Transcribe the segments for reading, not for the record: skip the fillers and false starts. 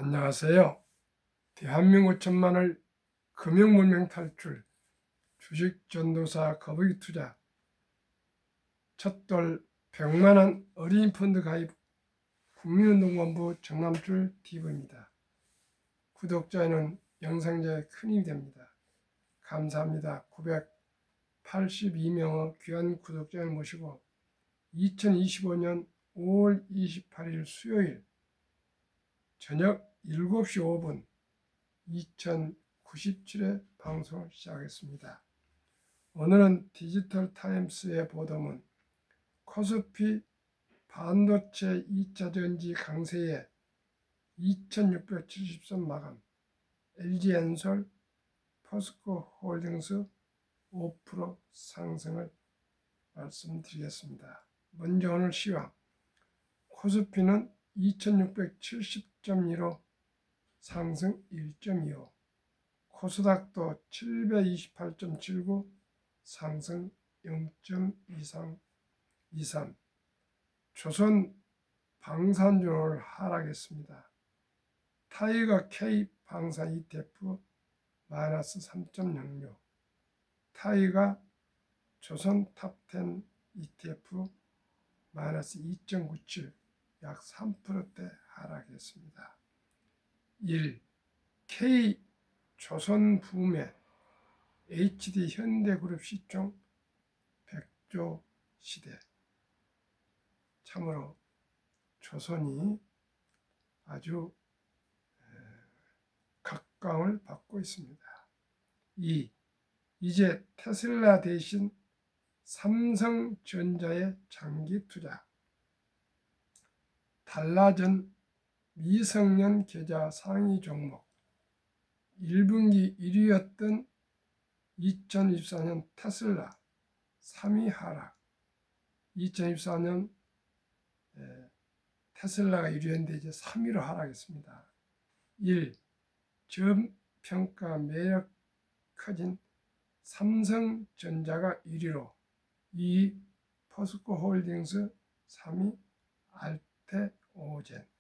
안녕하세요. 대한민국 천만을 금융문명 탈출, 주식전도사 거북이 투자, 첫돌 100만원 어린이 펀드 가입 국민운동본부 정남줄 TV입니다. 구독자는 영상제에 큰 힘이 됩니다. 감사합니다. 982명의 귀한 구독자를 모시고 2025년 5월 28일 수요일 저녁 7시 5분 2097회 방송을 시작했습니다. 오늘은 디지털 타임스의 보도문 코스피 반도체 2차전지 강세에 2670선 마감, LG엔솔, 포스코홀딩스 5% 상승을 말씀드리겠습니다. 먼저 오늘 시황, 코스피는 2670.15 상승 1.25, 코스닥도 728.79 상승 0.23, 조선 방산주를 하락했습니다. 타이거 K 방산 ETF 마이너스 3.06, 타이거 조선 탑10 ETF 마이너스 2.97, 약 3%대 하락했습니다. 1. K 조선 부매 HD 현대그룹 시총 100조 시대. 참으로 조선이 아주 각광을 받고 있습니다. 2. 이제 테슬라 대신 삼성전자의 장기 투자. 달라진 미성년 계좌 상위 종목. 1분기 1위였던 2024년 테슬라 3위 하락. 2024년 테슬라가 1위였는데 이제 3위로 하락했습니다. 1. 저평가 매력 커진 삼성전자가 1위로 2. 포스코홀딩스 3위 알테오젠.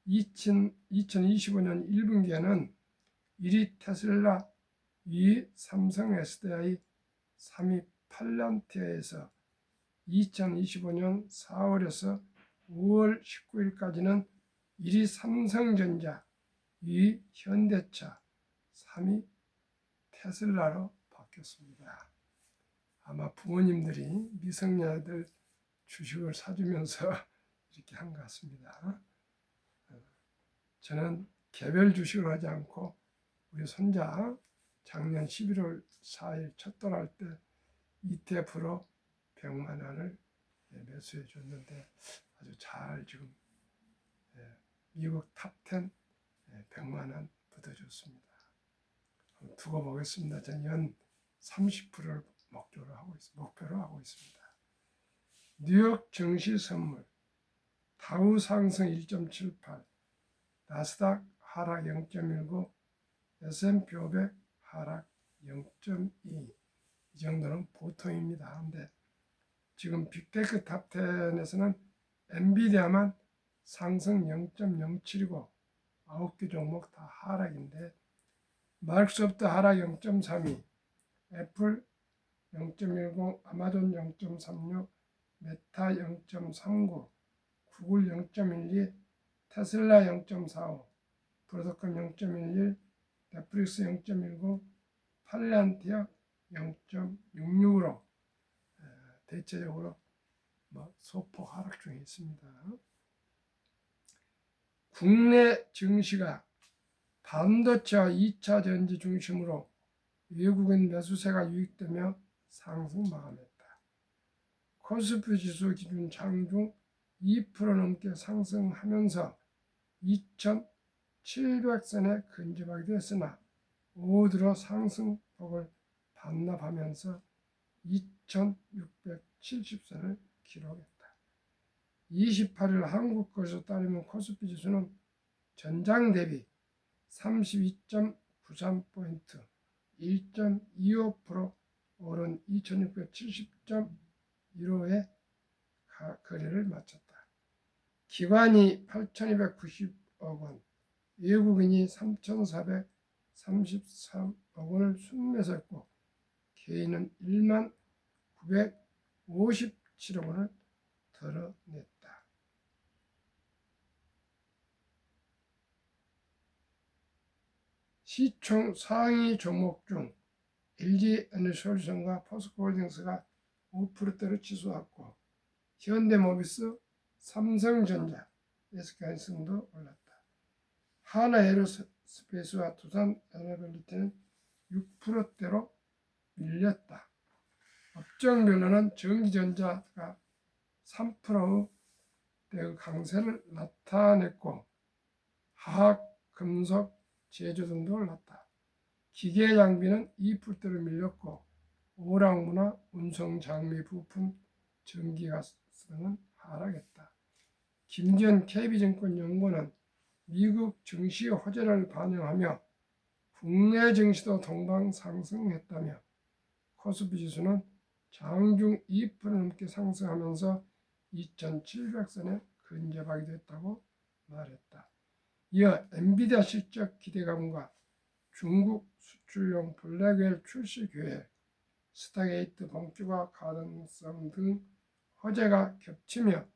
2025년 1분기에는 1위 테슬라, 2위 삼성 SDI, 3위 팔란티아에서 2025년 4월에서 5월 19일까지는 1위 삼성전자, 2위 현대차, 3위 테슬라로 바뀌었습니다. 아마 부모님들이 미성년자들 주식을 사주면서 이렇게 한 것 같습니다. 저는 개별 주식을 하지 않고 우리 손자 작년 11월 4일 첫돌할 때 ETF로 100만 원을 매수해 줬는데 아주 잘 지금 미국 탑10 100만 원 붙어줬습니다. 두고 보겠습니다. 저는 연 30%를 목표로 하고 있습니다. 뉴욕 증시 선물, 다우 상승 1.78, 나스닥 하락 0.19, S&P 500 하락 0.2. 이 정도는 보통입니다. 근데 지금 빅테크 탑10에서는 엔비디아만 상승 0.07이고 9개 종목 다 하락인데 마이크로소프트 하락 0.32, 애플 0.10, 아마존 0.36, 메타 0.39, 구글 0.12, 테슬라 0.45, 브로드컴 0.11, 넷플릭스 0.19, 팔란티아 0.66으로 대체적으로 소폭 하락 중에 있습니다. 국내 증시가 반도체와 2차 전지 중심으로 외국인 매수세가 유입되며 상승 마감했다. 코스피 지수 기준 장중 2% 넘게 상승하면서 2,700선에 근접하기도 했으나 오후 들어 상승폭을 반납하면서 2,670선을 기록했다. 28일 한국거래소 따르면 코스피 지수는 전장 대비 32.93포인트 1.25% 오른 2670.15에 거래를 마쳤다. 기관이 8,290억 원, 외국인이 3,433억 원을 순매수했고 개인은 1만 957억 원을 덜어냈다. 시총 상위 종목 중 LG에너지솔루션과 포스코홀딩스가 5%대로 치솟았고 현대모비스, 삼성전자, SK하이닉스도 올랐다. 하나에어로스페이스와 두산에너빌리티는 6%대로 밀렸다. 업종별로는 전기전자가 3%의 강세를 나타냈고 화학, 금속, 제조 등도 올랐다. 기계장비는 2%대로 밀렸고 오락문화, 운송장비, 부품, 전기가스 등은 하락했다. 김지현 KB증권연구원은 미국 증시 호재를 반영하며 국내 증시도 동반 상승했다며 코스피 지수는 장중 2% 넘게 상승하면서 2,700선에 근접하게 됐다고 말했다. 이어 엔비디아 실적 기대감과 중국 수출용 블랙웰 출시 계획, 스타게이트 봉주가 가능성 등 호재가 겹치며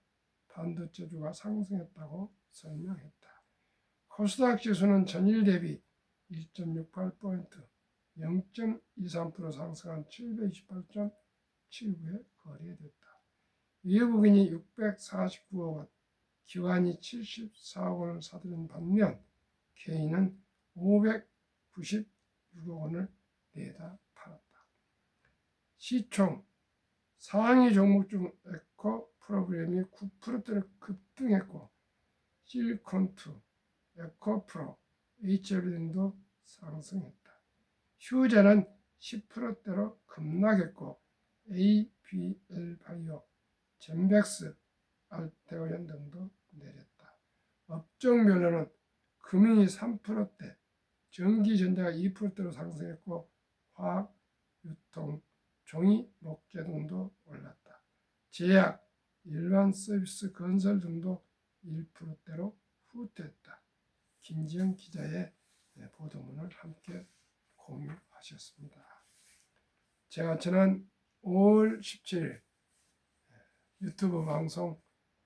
반도체주가 상승했다고 설명했다. 코스닥 지수는 전일 대비 1.68포인트 0.23% 상승한 728.79에 거래됐다. 외국인이 649억 원, 기관이 74억 원을 사들인 반면 개인은 596억 원을 내다 팔았다. 시총 상위 종목 중 에코 프로그램이 9%대로 급등했고 실리콘2, 에코프로, HL도 상승했다. 휴재는 10%대로 급락했고 ABL바이오, 젠백스, 알테오현 등도 내렸다. 업종별로는 금융이 3%대, 전기전자가 2%대로 상승했고 화학, 유통, 종이, 목재 등도 올랐다. 제약, 일반 서비스, 건설 등도 1%대로 후퇴했다. 김지영 기자의 보도문을 함께 공유하셨습니다. 제가 지난 5월 17일 유튜브 방송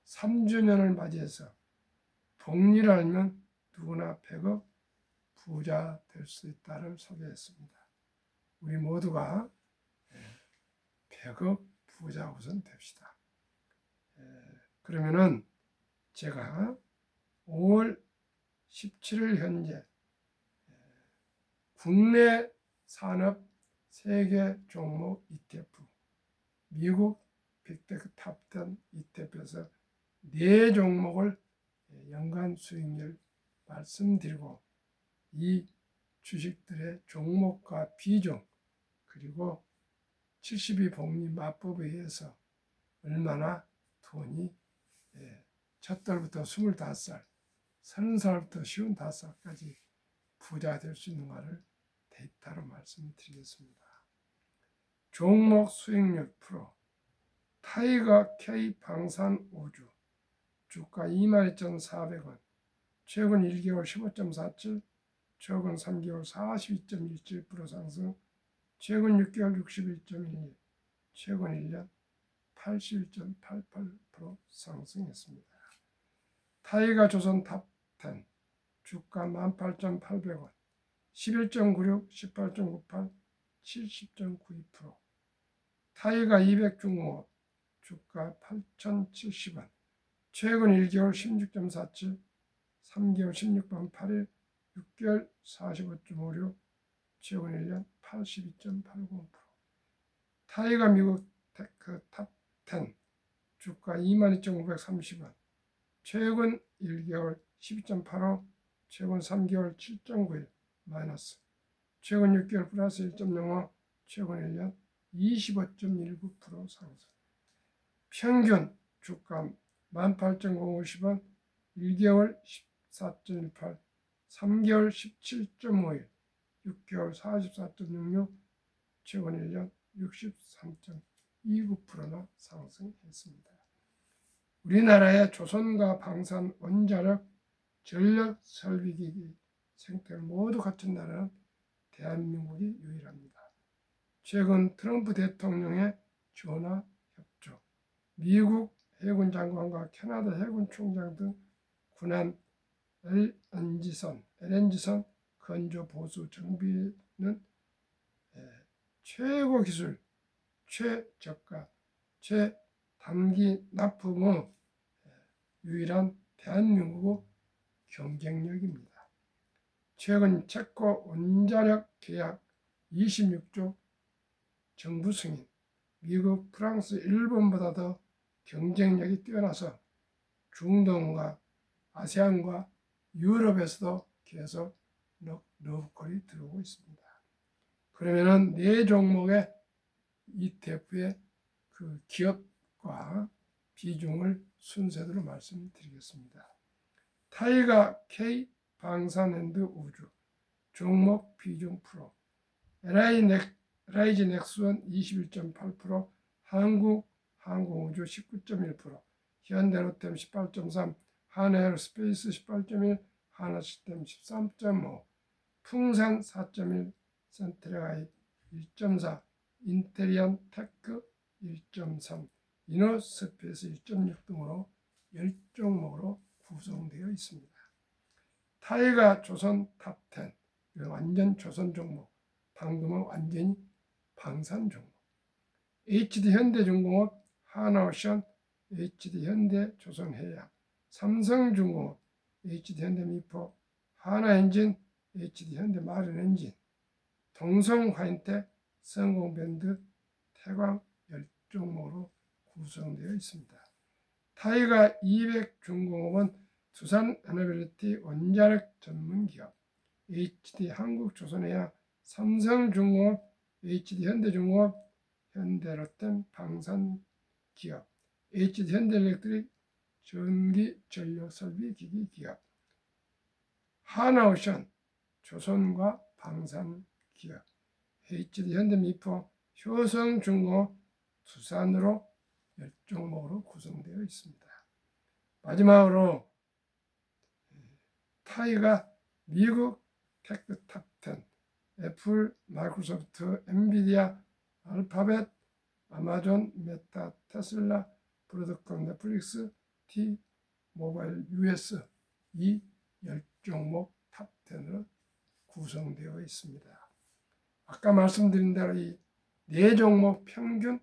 3주년을 맞이해서 복리를 알면 누구나 100억 부자 될 수 있다를 소개했습니다. 우리 모두가 100억 부자 우선 됩시다. 그러면은 제가 5월 17일 현재 국내 산업 세계 종목 ETF, 미국 빅테크 탑10 ETF에서 4종목을 연간 수익률 말씀드리고 이 주식들의 종목과 비중 그리고 72 복리 마법에 의해서 얼마나 돈이 첫 달부터 25살, 30살부터 55살까지 부자 될 수 있는가를 데이터로 말씀드리겠습니다. 종목 수익률 프로 타이거 K 방산우주 주가 22,400원, 최근 1개월 15.47, 최근 3개월 42.17% 상승, 최근 6개월 61.11, 최근 1년 81.88% 상승했습니다. 타이거 조선 탑10 주가 18,800원, 11.96, 18.98, 70.92%. 타이거 200 중공업 주가 8,070원, 최근 1개월 16.47, 3개월 16.81, 6개월 45.56, 최근 1년 82.80%. 타이거 미국 테크 탑10 주가 22,530원, 최근 1개월 12.85, 최근 3개월 7.91 마이너스, 최근 6개월 플러스 1.05, 최근 1년 25.19% 상승. 평균 주가 18,050원, 1개월 14.18, 3개월 17.51, 6개월 44.66, 최근 1년 63.29%나 상승했습니다. 우리나라의 조선과 방산 원자력 전력 설비기기 생태를 모두 갖춘 나라는 대한민국이 유일합니다. 최근 트럼프 대통령의 전화 협조, 미국 해군 장관과 캐나다 해군 총장 등 군한 LNG선 건조 보수 정비는 최고 기술, 최저가, 최단기 납품의 유일한 대한민국의 경쟁력입니다. 최근 체코 원자력 계약 26조 정부 승인, 미국, 프랑스, 일본보다 더 경쟁력이 뛰어나서 중동과 아세안과 유럽에서도 계속 러브콜이 들어오고 있습니다. 그러면은 네 종목의 ETF의 그 기업과 비중을 순서대로 말씀드리겠습니다. 타이가 K 방산앤드 우주 종목 비중 프로, LIG 넥스원 21.8%, 한국 항공우주 19.1%, 현대로템 18.3%, 하나에어스페이스 18.1%, 하나시스템 13.5%, 풍산 4.1%, 센트레가이 1.4%, 인테리언 테크 1.3%, 이노스페이스 1.6% 등으로 10종목으로 구성되어 있습니다. 타이가 조선 탑10, 완전 조선 종목, 방금은 완전히 방산 종목. HD 현대중공업, 하나오션, HD 현대 조선해양, 삼성중공업, HD 현대미포, 하나엔진, HD 현대마린엔진, 동성화인텍, 성공밴드, 태광 10종목으로 구성되어 있습니다. 타이가 200중공업은 두산에너빌리티 원자력 전문기업, HD 한국조선해양, 삼성중공업, HD 현대중공업, 현대로템 방산기업, HD 현대일렉트릭 전기 전력설비기기 기업, 하나오션 조선과 방산기업, HD 현대미포, 효성중공업, 두산으로 10종목으로 구성되어 있습니다. 마지막으로 타이가 미국 테크 탑10, 애플, 마이크로소프트, 엔비디아, 알파벳, 아마존, 메타, 테슬라, 브로드컴, 넷플릭스, T, 모바일, US 이 10종목 탑10으로 구성되어 있습니다. 아까 말씀드린 대로 이 4종목 평균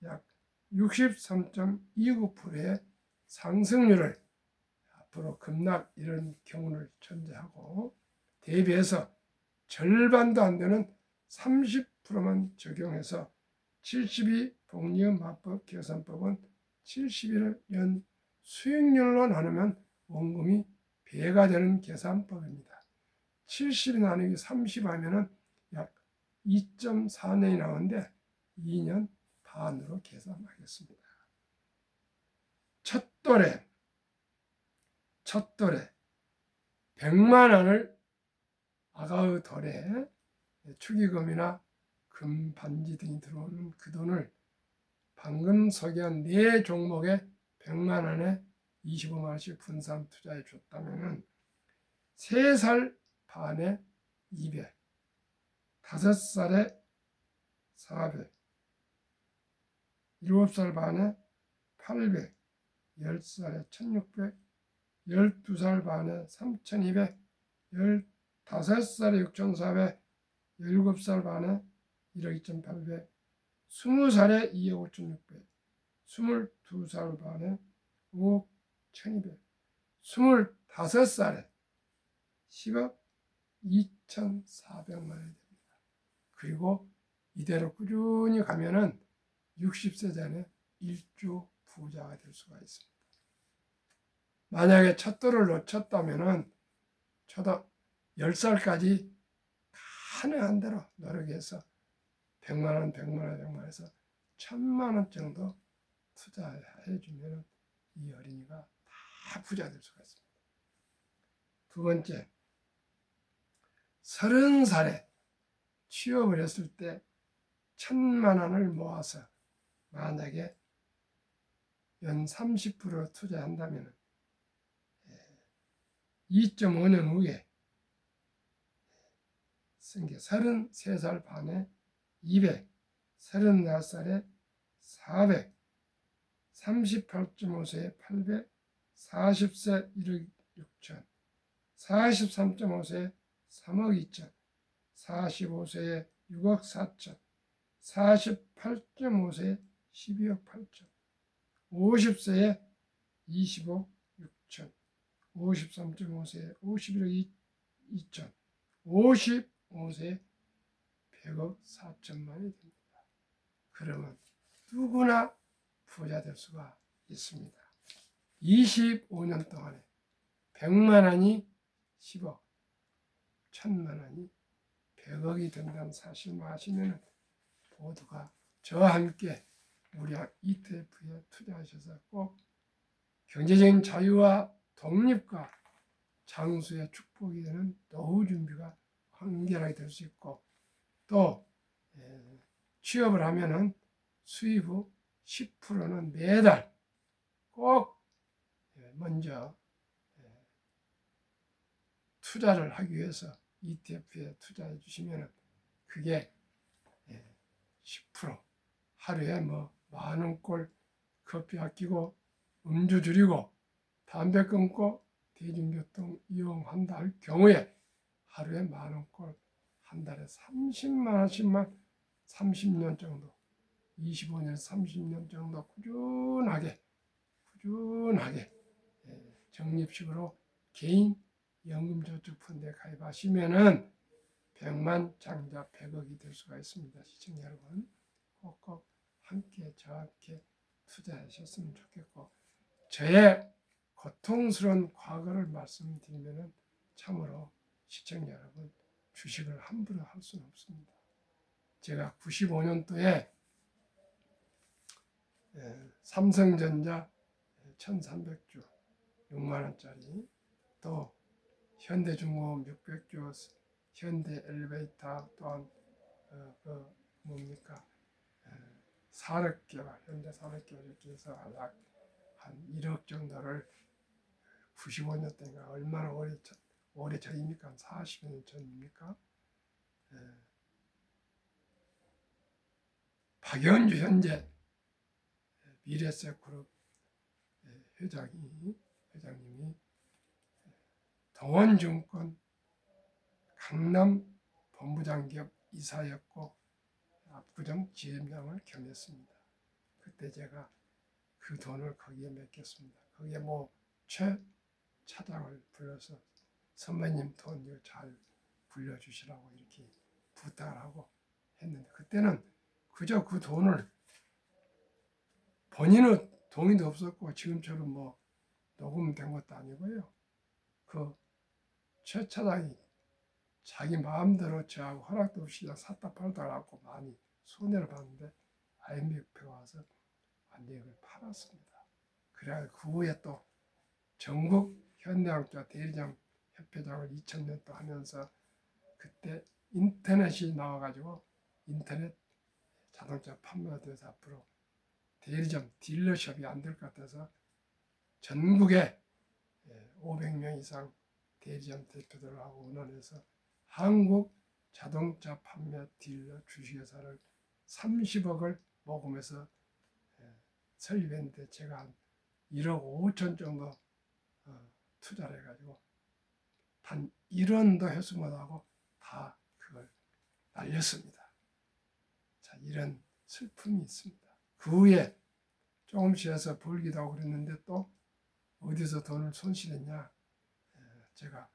약 63.29%의 상승률을 앞으로 급락 이런 경우를 전제하고 대비해서 절반도 안 되는 30%만 적용해서 72 복리음화법 계산법은 70일을 연 수익률로 나누면 원금이 배가 되는 계산법입니다. 70이 나누기 30 하면은 약 2.4년이 나오는데 2년 반으로 계산하겠습니다. 첫 돌에 100만 원을 아가의 돌에 축의금이나 금 반지 등이 들어오는 그 돈을 방금 소개한 4종목에 100만 원에 25만 원씩 분산 투자해 줬다면 3살 반에 200, 5살에 400, 7살 반에 800, 10살에 1600, 12살 반에 3200, 15살에 6400, 17살 반에 1억 2800, 20살에 2억 5600, 22살 반에 5억 1200, 25살에 10억 2400만 원이 됩니다. 그리고 이대로 꾸준히 가면은 60세 전에 1조 부자가 될 수가 있습니다. 만약에 첫 돌을 놓쳤다면은 저도 10살까지 가능한 대로 노력해서 100만 원, 100만 원, 100만 원에서 1000만 원 정도 투자해 주면 이 어린이가 다 부자 될 수가 있습니다. 두 번째, 30살에 취업을 했을 때 1000만 원을 모아서 만약에 연 30% 투자한다면 2.5년 후에 승계 33살 반에 200, 34살에 400, 38.5세에 800, 40세 1억 6천, 43.5세에 3억 2천, 45세에 6억 4천, 48.5세에 12억 8천, 50세에 20억 6천, 53.5세에 51억 2천, 55세에 100억 4천만이 됩니다. 그러면 누구나 부자 될 수가 있습니다. 25년 동안에 100만 원이 10억, 1000만 원이 100억이 된다는 사실만 아시면 모두가 저와 함께 우리 ETF에 투자하셔서 꼭 경제적인 자유와 독립과 장수의 축복이 되는 노후 준비가 완결하게 될 수 있고, 또 취업을 하면은 수입 후 10%는 매달 꼭 먼저 투자를 하기 위해서 ETF에 투자해 주시면 그게 10% 하루에 뭐 만원꼴 커피 아끼고 음주 줄이고 담배 끊고 대중교통 이용한다 할 경우에 하루에 만원꼴 한 달에 30만 원씩만 30년 정도 25년 30년 정도 꾸준하게 적립식으로 개인 연금저축펀드에 가입하시면은 100만 장자 100억이 될 수가 있습니다. 시청자 여러분 꼭꼭 함께 저와 함께 투자하셨으면 좋겠고, 저의 고통스러운 과거를 말씀드리면 참으로 시청자 여러분 주식을 함부로 할 수는 없습니다. 제가 95년도에 삼성전자 1300주 6만원짜리, 또 현대중공업 600주, 현대엘리베이터, 또한 산업개발, 현대산업개발 이렇게 해서 한 1억 정도를 95년 때가 얼마나 오래 전입니까? 40년 전입니까? 박영주 현재 미래세그룹 회장님이 동원증권 강남 본부장 기업 이사였고 압구정 지점장을 겸했습니다. 그때 제가 그 돈을 거기에 맡겼습니다. 거기에 최 차장을 불러서 선배님 돈 이거 잘 불려주시라고 이렇게 부탁을 하고 했는데, 그때는 그저 그 돈을 본인은 동의도 없었고 지금처럼 녹음된 것도 아니고요. 그 최 차장이 자기 마음대로 저하고 허락도 없이 그냥 샀다 팔다 하고 많이 손해를 봤는데 IMF에 와서 완전히 그걸 팔았습니다. 그래 그 후에 또 전국 현대자동차 대리점 협회장을 2000년 또 하면서, 그때 인터넷이 나와가지고 인터넷 자동차 판매가 돼서 앞으로 대리점 딜러숍이 안 될 것 같아서 전국에 500명 이상 대리점 대표들하고 의논해서 한국 자동차 판매 딜러 주식회사를 30억을 모금해서 설립했는데, 제가 한 1억 5천 정도 투자를 해가지고 단 1원도 회수 못하고 다 그걸 날렸습니다. 자, 이런 슬픔이 있습니다. 그 후에 조금씩 해서 벌기도 하고 그랬는데 또 어디서 돈을 손실했냐, 제가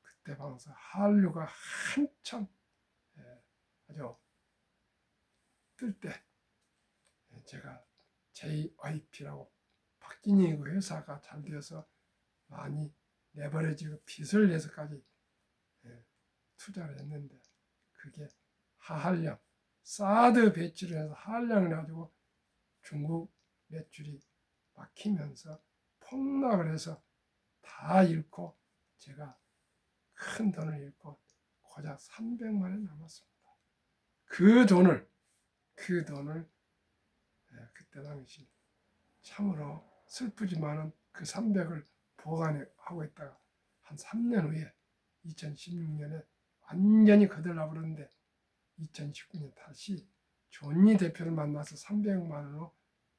그때 방서 한류가 한참 아주 뜰 때 제가 JYP라고 박진희 그 회사가 잘 되어서 많이 레버리지 빚을 내서까지 투자를 했는데, 그게 하한량 사드 배치를 해서 한량을 가지고 중국 매출이 막히면서 폭락을 해서 다 잃고 제가 큰 돈을 잃고 고작 300만 원 남았습니다. 그 돈을 그때 당시 참으로 슬프지만은 그 300을 보관하고 있다가 한 3년 후에 2016년에 완전히 거들나 버렸는데 2019년 다시 존니 대표를 만나서 300만 원으로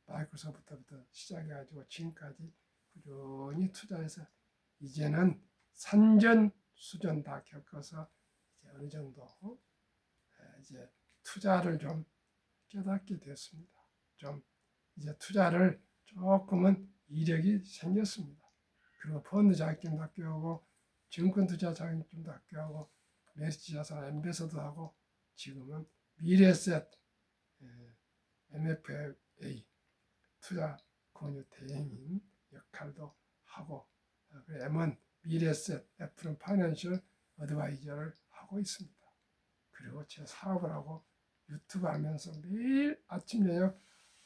마이크로소프트부터 시작해가지고 지금까지 꾸준히 투자해서 이제는 산전 수전 다 겪어서 이제 어느 정도 이제 투자를 좀 깨닫게 됐습니다. 좀 이제 투자를 조금은 이력이 생겼습니다. 그리고 펀드 자격증도 학교하고 증권 투자 자격증도 학교하고 메시지 자산 엠베서도 하고 지금은 미래에셋 MFA 투자 권유 대행인 역할도 하고 M은 미래에셋 F는 파이낸셜 어드바이저를 하고 있습니다. 그리고 제 사업을 하고 유튜브 하면서 매일 아침 저녁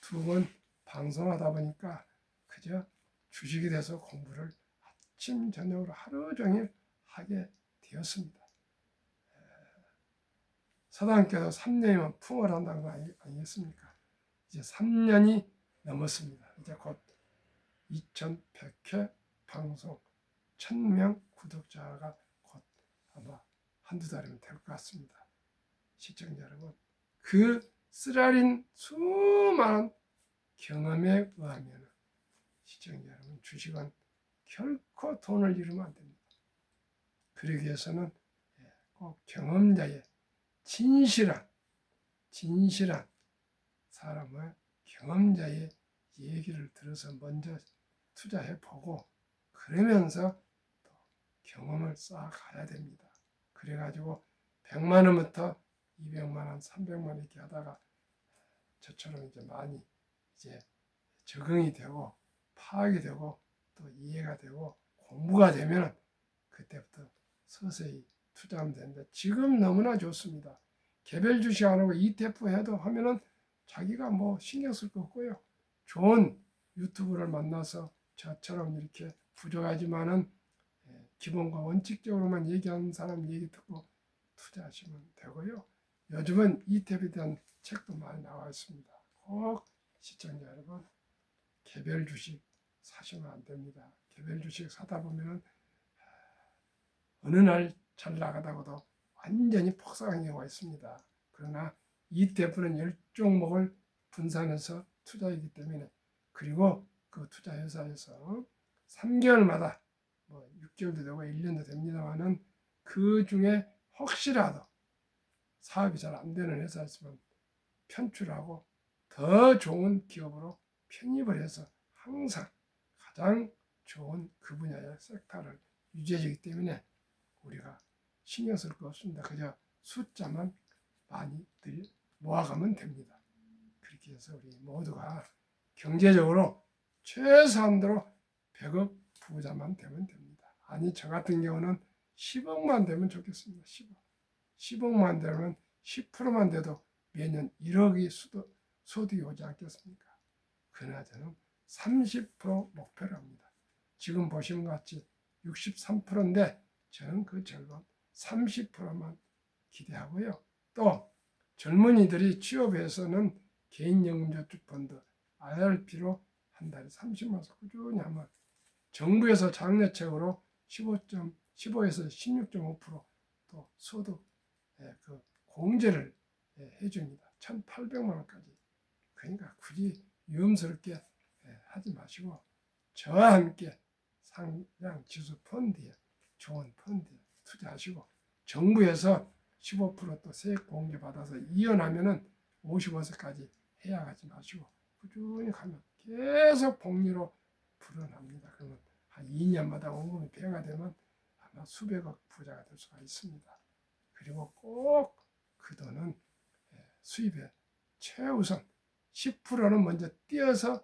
2번 방송하다 보니까 그저 주식에 대해서 공부를 아침 저녁으로 하루 종일 하게 되었습니다. 서당께서 3년이면 풍을 한다는 거 아니겠습니까? 이제 3년이 넘었습니다. 이제 곧 2100회 방송 1000명 구독자가 곧 아마 한두 달이면 될 것 같습니다. 시청자 여러분, 그 쓰라린 수많은 경험에 의하면 시청자 여러분, 주식은 결코 돈을 잃으면 안 됩니다. 그러기 위해서는 꼭 경험자의 진실한 사람의 경험자의 얘기를 들어서 먼저 투자해보고 그러면서 또 경험을 쌓아가야 됩니다. 그래가지고 100만 원부터 200만 원, 300만 원 이렇게 하다가 저처럼 이제 많이 이제 적응이 되고 파악이 되고 또 이해가 되고 공부가 되면 그때부터 서서히 투자하면 되는데 지금 너무나 좋습니다. 개별 주식 안 하고 ETF 해도 하면은 자기가 뭐 신경 쓸 거 없고요. 좋은 유튜브를 만나서 저처럼 이렇게 부족하지만은 기본과 원칙적으로만 얘기하는 사람 얘기 듣고 투자하시면 되고요. 요즘은 ETF에 대한 책도 많이 나와 있습니다. 꼭 시청자 여러분 개별 주식 사시면 안 됩니다. 개별 주식 사다 보면은 어느 날 잘 나가다가도 완전히 폭삭한 경우가 있습니다. 그러나 ETF는 10종목을 분산해서 투자이기 때문에 그리고 그 투자 회사에서 3개월마다 뭐 6개월도 되고 1년도 됩니다만은 그 중에 혹시라도 사업이 잘 안 되는 회사 있으면 편출하고 더 좋은 기업으로 편입을 해서 항상 가장 좋은 그 분야의 섹터를 유지해주기 때문에 우리가 신경 쓸 거 없습니다. 그저 숫자만 많이 모아가면 됩니다. 그렇게 해서 우리 모두가 경제적으로 최소한도로 100억 부자만 되면 됩니다. 아니 저 같은 경우는 10억만 되면 좋겠습니다. 10억만 되면 10%만 돼도 매년 1억이 소득이 오지 않겠습니까? 그러나 저는 30% 목표를 합니다. 지금 보시는 것 같이 63%인데 저는 그 절반 30%만 기대하고요. 또 젊은이들이 취업해서는 개인연금저축펀드 IRP로 한 달에 30만 원 꾸준히 하면 정부에서 장려책으로 15에서 16.5%또 소득 그 공제를 해줍니다. 1,800만 원까지. 그러니까 굳이 위험스럽게 하지 마시고 저와 함께 상장 지수 펀드에 좋은 펀드에 투자하시고 정부에서 15%또 세액 공제 받아서 이연하면은 55세까지 해야 하지 마시고 꾸준히 가면 계속 복리로 불어납니다. 그러면 한 2년마다 원금이 배가 되면 아마 수백억 부자가 될 수가 있습니다. 그리고 꼭 그 돈은 수입에 최우선 10%는 먼저 띄어서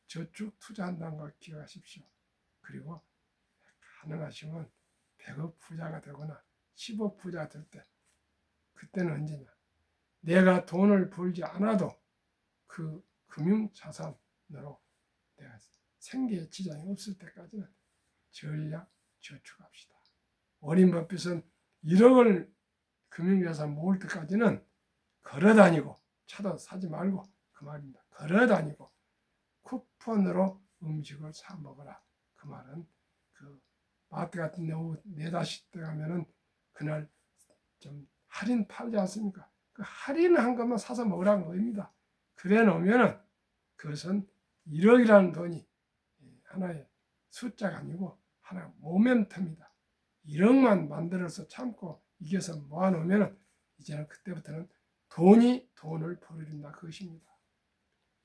저축 투자한다는 걸 기억하십시오. 그리고 가능하시면 100억 부자가 되거나 10억 부자가 될 때 그때는 언제냐? 내가 돈을 벌지 않아도 그 금융자산으로 내가 생계에 지장이 없을 때까지는 전략 저축합시다. 워린 버핏은 1억을 금융자산 모을 때까지는 걸어다니고 차도 사지 말고 그 말입니다. 걸어다니고 쿠폰으로 음식을 사 먹어라. 그 말은 그 마트 같은 데 오후 4, 5시 때 가면은 그날 좀 할인 팔지 않습니까? 그 할인한 것만 사서 먹으라는 겁니다. 그래 놓으면은 그것은 1억이라는 돈이 하나의 숫자가 아니고 하나의 모멘텀이다. 1억만 만들어서 참고 이겨서 모아놓으면 이제는 그때부터는 돈이 돈을 벌어준다 그것입니다.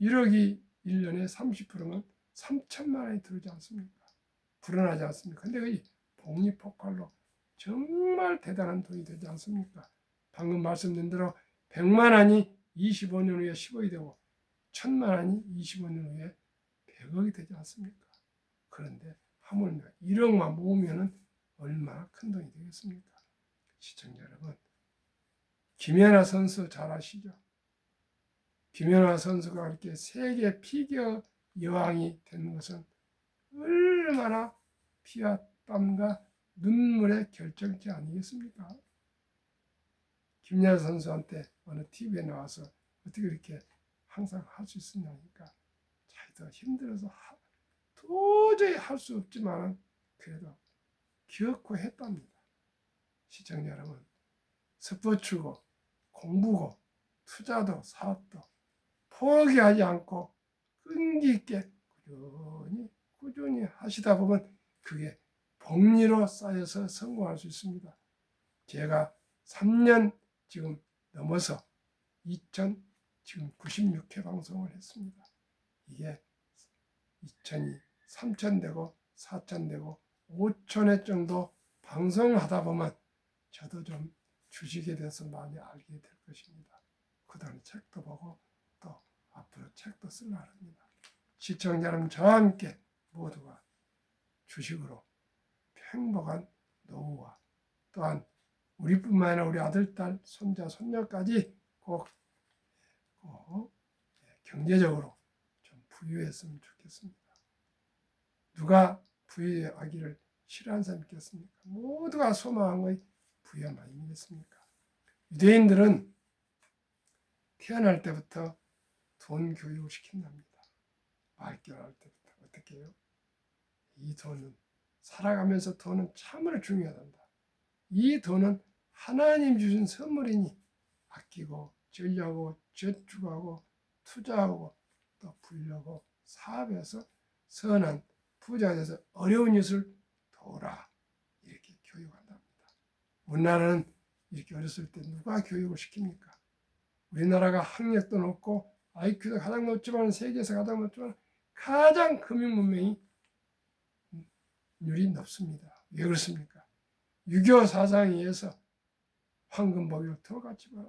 1억이 1년에 30%면 3천만 원이 들어오지 않습니까? 불어나지 않습니까? 근데 그 복리폭발로 정말 대단한 돈이 되지 않습니까? 방금 말씀드린 대로 100만 원이 25년 후에 10억이 되고 1000만 원이 25년 후에 100억이 되지 않습니까? 그런데 하물며 1억만 모으면 얼마나 큰 돈이 되겠습니까? 시청자 여러분, 김연아 선수 잘 아시죠? 김연아 선수가 이렇게 세계 피겨 여왕이 되는 것은 얼마나 피와 땀과 눈물의 결정체 아니겠습니까? 김연아 선수한테 어느 TV에 나와서 어떻게 이렇게 항상 할 수 있었냐니까 자기도 힘들어서 도저히 할 수 없지만 그래도 기어코 했답니다. 시청자 여러분, 스포츠고 공부고 투자도 사업도 포기하지 않고 끈기 있게 꾸준히 하시다 보면 그게 복리로 쌓여서 성공할 수 있습니다. 제가 3년 지금 넘어서 96회 방송을 했습니다. 이게 2000이 3000 되고 4000 되고 5000회 정도 방송하다 보면 저도 좀 주식에 대해서 많이 알게 될 것입니다. 그다음에 책도 보고 또 앞으로 책도 쓰려고 합니다. 시청자 여러분, 저와 함께 모두가 주식으로 행복한 노후와 또한 우리뿐만 아니라 우리 아들, 딸, 손자, 손녀까지 꼭 경제적으로 좀 부유했으면 좋겠습니다. 누가 부유하기를 싫어하는 사람이 있겠습니까? 모두가 소망한 것이 부유함 아니겠습니까? 유대인들은 태어날 때부터 돈 교육을 시킨답니다. 말결할 때부터. 어떻게 해요? 이 돈은 살아가면서 돈은 참으로 중요하단다. 이 돈은 하나님 주신 선물이니 아끼고 전려하고 저축하고 투자하고 또 불려고 사업해서 선한 부자가 돼서 어려운 이웃을 도우라 이렇게 교육한답니다. 우리나라는 이렇게 어렸을 때 누가 교육을 시킵니까? 우리나라가 학력도 높고 IQ도 가장 높지만 세계에서 가장 높지만 가장 금융 문명이 율이 높습니다. 왜 그렇습니까? 6.25 사상에 의해서 황금복을 들어갔지 마라.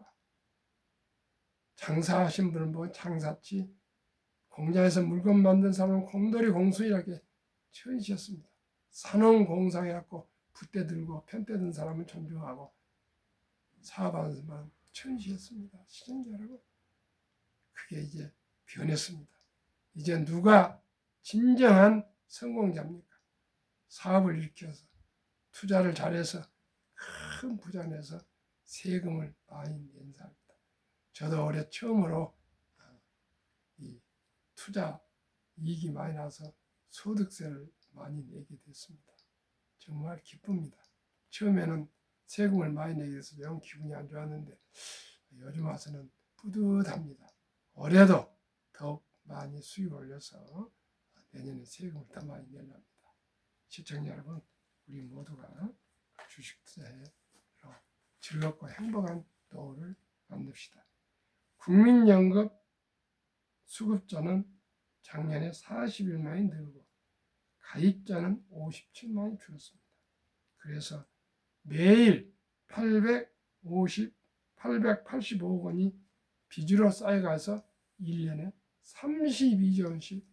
장사하신 분은 뭐 장사치, 공장에서 물건 만든 사람은 공돌이 공수이라게 천시했습니다. 산업공상해갖고 붓대 들고 편대 든 사람은 존중하고 사업하는 사람은 천시했습니다. 시청자 여러분, 그게 이제 변했습니다. 이제 누가 진정한 성공자입니까? 사업을 일으켜서 투자를 잘해서 큰 부자 내서 세금을 많이 낸 사람입니다. 저도 올해 처음으로 이 투자 이익이 많이 나서 소득세를 많이 내게 됐습니다. 정말 기쁩니다. 처음에는 세금을 많이 내게 돼서 영 기분이 안 좋았는데 요즘 와서는 뿌듯합니다. 올해도 더욱 많이 수익을 올려서 내년에 세금을 더 많이 내려합니다. 시청자 여러분, 우리 모두가 주식 투자에 즐겁고 행복한 노후를 만듭시다. 국민연금 수급자는 작년에 41만이 늘고 가입자는 57만이 줄었습니다. 그래서 매일 885억 원이 빚으로 쌓여가서 1년에 32조 원씩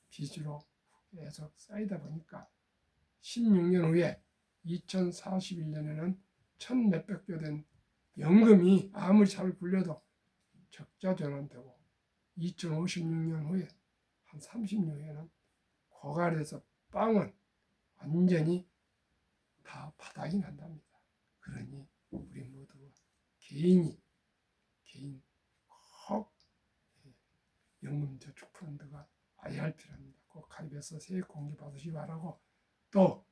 빚으로 계속 쌓이다 보니까 16년 후에 2041년에는 1,몇백조 된 연금이 아무리 잘 굴려도 적자 전환되고 2056년 후에 한 30년에는 고갈해서 빵은 완전히 다 바닥이 난답니다. 그러니 우리 모두 개인 꼭 연금저축펀드가 IRP랍니다. 꼭 가입해서 세액 공개 받으시기 바라고 또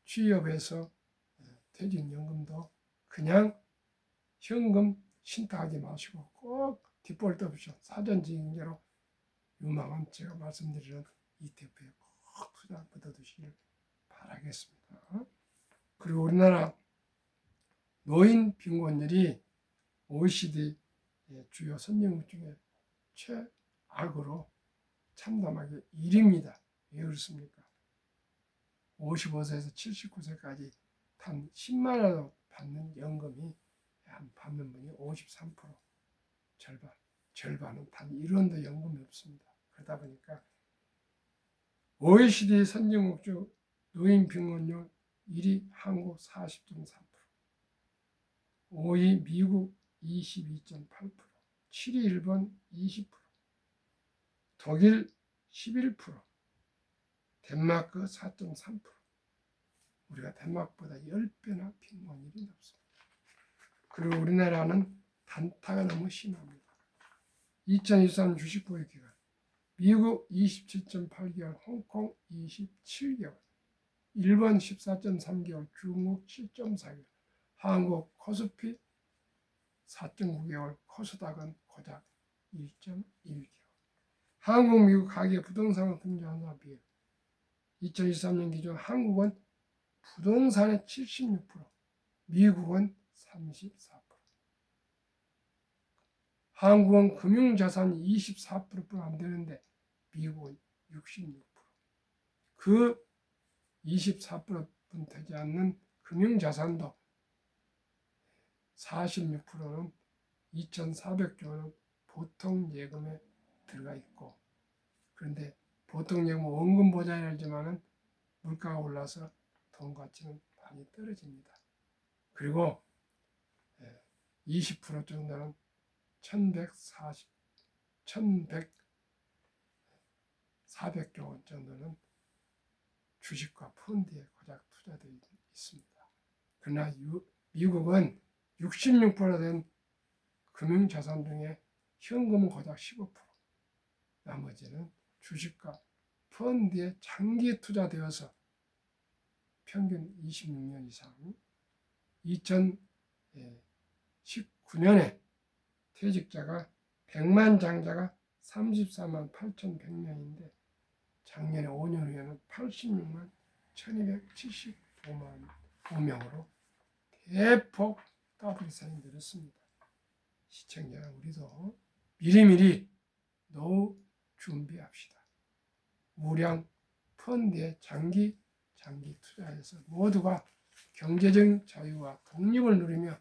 취업해서 퇴직연금도 그냥 현금 신탁하지 마시고 꼭 디폴트 옵션 사전징계로 유망한 제가 말씀드리는 ETF에 꼭 투자 묻어두시길 바라겠습니다. 그리고 우리나라 노인 빈곤율이 OECD 주요 선진국 중에 최악으로 참담하게 1위입니다. 왜 그렇습니까? 55세에서 79세까지 단 10만 원 받는 연금이 받는 분이 53%, 절반은 단 1원도 연금이 없습니다. 그러다 보니까 OECD 선진국 중 노인 빈곤율 1위 한국 40.3%, 5위 미국 22.8%, 7위 일본 20%, 독일 11%, 덴마크 4.3%. 우리가 덴마크보다 10배나 빈곤율이 높습니다. 그리고 우리나라는 단타가 너무 심합니다. 2023 주식 보유 기간 미국 27.8개월, 홍콩 27개월, 일본 14.3개월, 중국 7.4개월, 한국 코스피 4.9개월, 코스닥은 고작 1.1개월. 한국, 미국 가계 부동산 금리 환산 비율 2023년 기준 한국은 부동산의 76%, 미국은 34%. 한국은 금융자산이 24%뿐 안 되는데 미국은 66%. 그 24%뿐 되지 않는 금융자산도 46%는 2,400조 원은 보통 예금에 들어가 있고, 그런데 보통 예금은 원금 보장이지만은 물가가 올라서 돈 가치는 많이 떨어집니다. 그리고 20% 정도는 400조 원 정도는 주식과 펀드에 고작 투자되어 있습니다. 그러나 미국은 66%된 금융자산 중에 현금은 고작 15%, 나머지는 주식과 펀드에 장기 투자되어서 평균 26년 이상, 2019년에 퇴직자가 100만 장자가 34만 8,100명인데 작년에 5년 후에는 86만 1275명으로 대폭 더블 이상이 늘었습니다. 시청자 우리도 미리미리 노후 준비합시다. 우량 펀드에 장기 투자해서 모두가 경제적인 자유와 독립을 누리며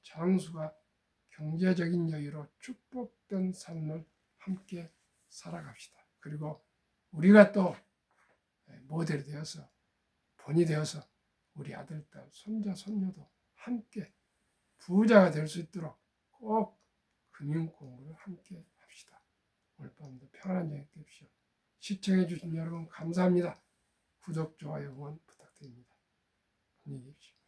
장수가 경제적인 여유로 축복된 삶을 함께 살아갑시다. 그리고 우리가 또 모델이 되어서 본이 되어서 우리 아들, 딸, 손자, 손녀도 함께 부자가 될 수 있도록 꼭 금융 공부를 함께 합시다. 오늘 밤도 평안한 저녁 되십시오. 시청해 주신 여러분 감사합니다. 구독, 좋아요, 응원 부탁드립니다. 안녕히 계십시오.